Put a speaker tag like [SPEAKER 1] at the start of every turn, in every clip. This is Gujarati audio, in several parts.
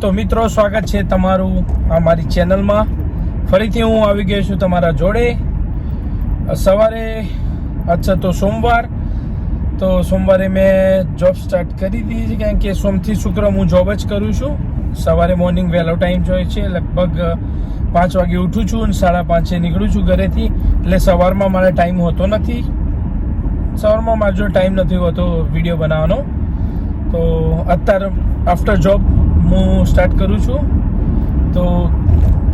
[SPEAKER 1] તો મિત્રો સ્વાગત છે તમારું અમારી ચેનલમાં. ફરીથી હું આવી ગયો છું તમારા જોડે. સવારે અચ્છા તો સોમવાર, તો સોમવારે મેં જોબ સ્ટાર્ટ કરી દીધી છે, કારણ કે સોમથી શુક્ર હું જોબ જ કરું છું. સવારે મોર્નિંગ વહેલો ટાઈમ જોઈએ છે, લગભગ 5 વાગે ઉઠું છું અને 5:30 નીકળું છું ઘરેથી. એટલે સવારમાં મારે ટાઈમ હોતો નથી. સવારમાં મારો જો ટાઈમ નથી હોતો વિડીયો બનાવવાનો. તો અત્યારે આફ્ટર જોબ હું સ્ટાર્ટ કરું છું. તો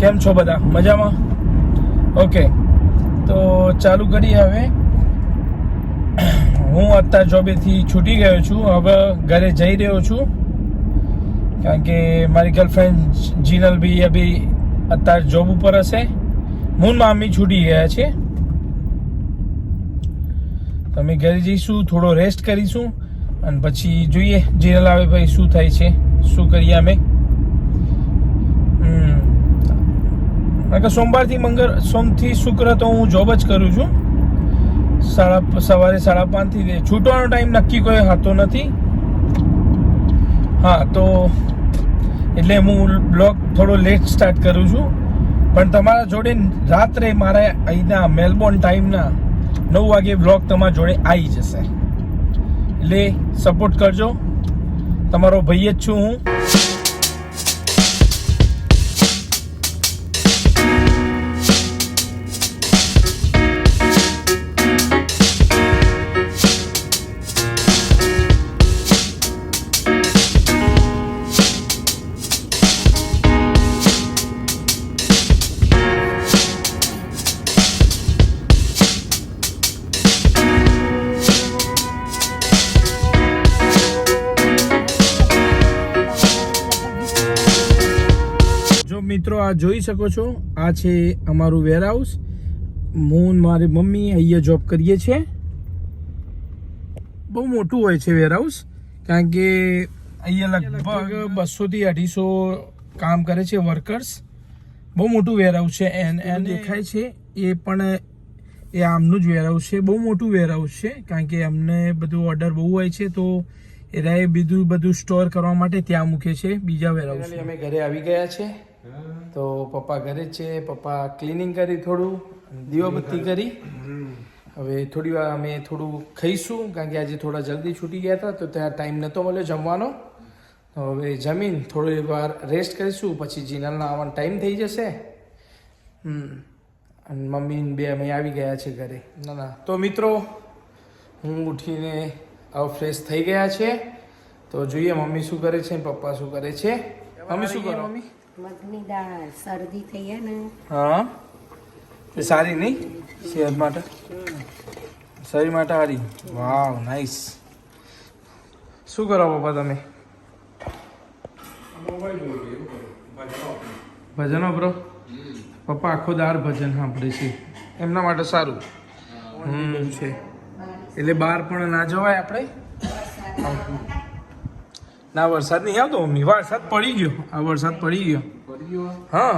[SPEAKER 1] કેમ છો બધા? મજામાં? ઓકે, તો ચાલુ કરીએ હવે. હું અત્યારે જોબેથી છૂટી ગયો છું, હવે ઘરે જઈ રહ્યો છું, કારણ કે મારી ગર્લફ્રેન્ડ જીનલ બી અભી અત્યારે જોબ ઉપર હશે. હું મામી છૂટી ગયા છે. તમે ઘરે જઈશું, થોડો રેસ્ટ કરીશું અને પછી જોઈએ જીનલ આવે ભાઈ શું થાય છે, શું કરીએ અમે. કારણ કે સોમથી શુક્ર તો હું જોબ જ કરું છું. સવારે 5:30 છૂટવાનો ટાઈમ નક્કી કોઈ હોતો નથી. હા, તો એટલે હું બ્લોગ થોડો લેટ સ્ટાર્ટ કરું છું, પણ તમારા જોડે રાત્રે મારા અહીંના મેલબોર્ન ટાઈમના 9 વાગે બ્લોગ તમારા જોડે આવી જશે. એટલે સપોર્ટ કરજો. તમારો ભાઈ જ છું હું. મિત્રો, આ જોઈ શકો છો, આ છે અમારું વેરહાઉસ. હું મારી મમ્મી અહીંયા જોબ કરીએ છીએ. બહુ મોટું હોય છે વેરહાઉસ, કારણ કે અહીંયા લગભગ 200 થી 250 કામ કરે છે વર્કર્સ. બહુ મોટું વેરહાઉસ છે. એને દેખાય છે એ પણ એ આમનું જ વેરહાઉસ છે. બહુ મોટું વેરહાઉસ છે, કારણ કે અમને બધું ઓર્ડર બહુ હોય છે, તો એ બધું સ્ટોર કરવા માટે ત્યાં મૂકે છે બીજા વેરહાઉસ. અમે ઘરે આવી ગયા છે. તો પપ્પા ઘરે છે. પપ્પા ક્લિનિંગ કરી, થોડું દીવાબત્તી કરી. હવે થોડી વાર અમે થોડું ખાઈશું, કારણ કે આજે થોડા જલ્દી છૂટી ગયા હતા, તો ત્યાં ટાઈમ નહોતો મળ્યો જમવાનો. તો હવે જમીન થોડી વાર રેસ્ટ કરીશું, પછી જીનલના આવવાનો ટાઈમ થઈ જશે. અને મમ્મી બે અમે આવી ગયા છે ઘરે. ના તો મિત્રો, હું ઉઠીને આવ ફ્રેશ થઈ ગયા છે. તો જોઈએ મમ્મી શું કરે છે, પપ્પા શું કરે છે. મમ્મી શું કરો? મમ્મી
[SPEAKER 2] મગની દાળ, શરદી થઈ ગયા ને.
[SPEAKER 1] હા, એ સારી નહીં સેહત માટે, શરીર માટે સારી. વાવ, નાઈસ. શું કરો પપ્પા તમે? ભજન વાપરો? પપ્પા આખો દાર ભજન સાંભળે છે, એમના માટે સારું છે. એટલે બહાર પણ ના જવાય આપણે. ના, વરસાદ નહીં આવતો મમ્મી. વરસાદ પડી ગયો. આ વરસાદ પડી ગયો. હા.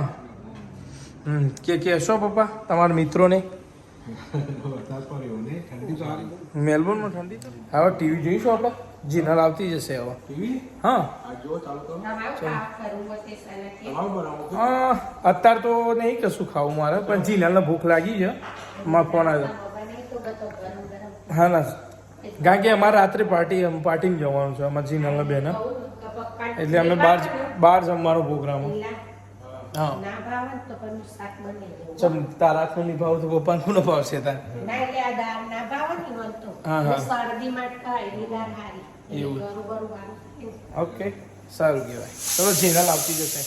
[SPEAKER 1] કહેશો પપ્પા તમારા મિત્રોને? મેલબોર્નમાં ઠંડી. હવે ટીવી જોઈશું આપણે. જીનલ આવતી જશે હવે. હા, અત્યારે તો નહીં કશું ખાવું મારે, પણ જીનલને ભૂખ લાગી છે. મારો ફોન આવ્યો. હા ના, કારણ કે અમારે રાત્રે પાર્ટીમાં જવાનું છે અમારા જીનલના બેન, એટલે અમે બહાર જમવાનો પ્રોગ્રામ. હા, તારા હાથનું નહીં ભાવ તો પપ્પા કોનો ભાવશે તાર? હા હા, એવું. ઓકે, સારું કહેવાય. ચલો, જીનલ આવતી જશે.